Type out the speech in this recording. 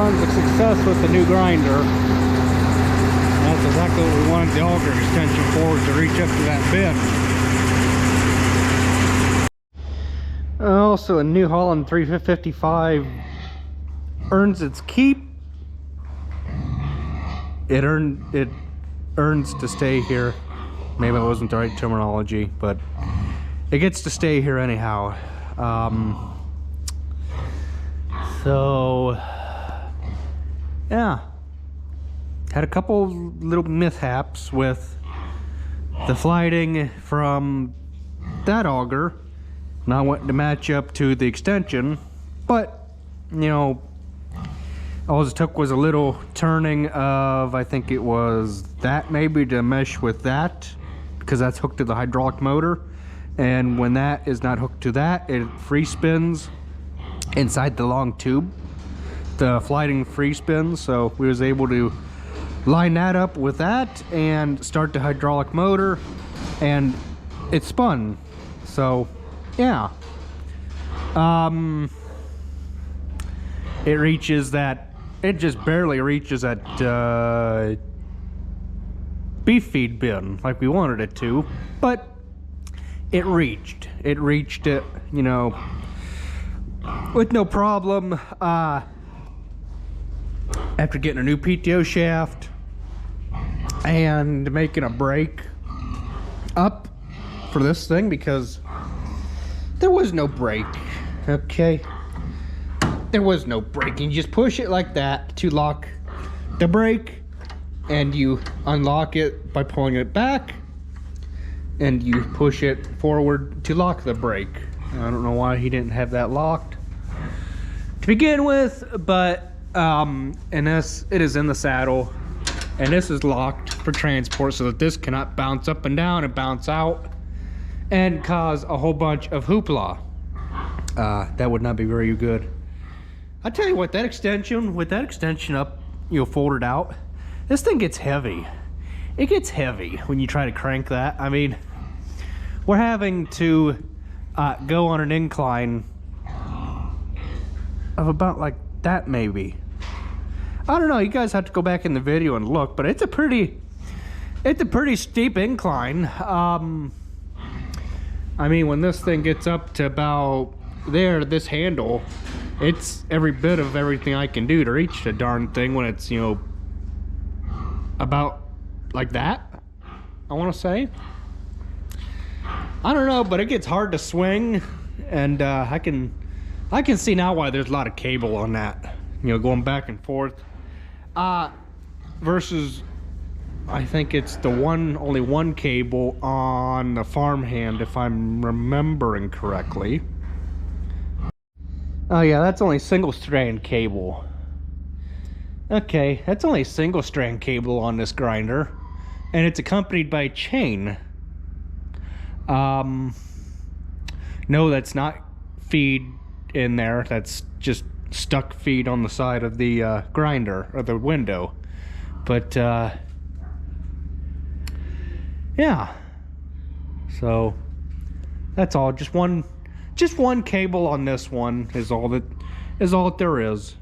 tons of success with the new grinder. That's exactly what we wanted the auger extension for, to reach up to that bit. Also, a New Holland 355 earns its keep. It earns to stay here. Maybe that wasn't the right terminology, but it gets to stay here anyhow. So yeah, had a couple little mishaps with the flighting from that auger, not wanting to match up to the extension, but you know, all it took was a little turning of, I think it was that maybe, to mesh with that, because that's hooked to the hydraulic motor, and when that is not hooked to that, it free spins inside the long tube. The flighting free spins, so we was able to line that up with that and start the hydraulic motor, and it spun. So yeah, it reaches that, it just barely reaches that beef feed bin like we wanted it to, but it reached it, you know, with no problem. After getting a new PTO shaft and making a brake up for this thing, because there was no brake, okay? There was no brake. You just push it like that to lock the brake, and you unlock it by pulling it back, and you push it forward to lock the brake. I don't know why he didn't have that locked to begin with, but and this, it is in the saddle, and this is locked for transport so that this cannot bounce up and down and bounce out and cause a whole bunch of hoopla. That would not be very good. I tell you what, that extension, with that extension up, you know, folded out, this thing gets heavy. It gets heavy when you try to crank that. I mean, we're having to go on an incline of about like that, maybe. I don't know, you guys have to go back in the video and look, but it's a pretty steep incline. I mean, when this thing gets up to about there, this handle, it's every bit of everything I can do to reach the darn thing when it's, you know, about like that, I want to say. I don't know, but it gets hard to swing, and I can see now why there's a lot of cable on that, you know, going back and forth. Versus, I think it's the only one cable on the farmhand, if I'm remembering correctly. Oh yeah, that's only single strand cable. Okay, that's only a single strand cable on this grinder, and it's accompanied by a chain. No, that's not feed in there, that's just stuck feed on the side of the grinder, or the window. But yeah, so that's all. Just one cable on this one is all that there is.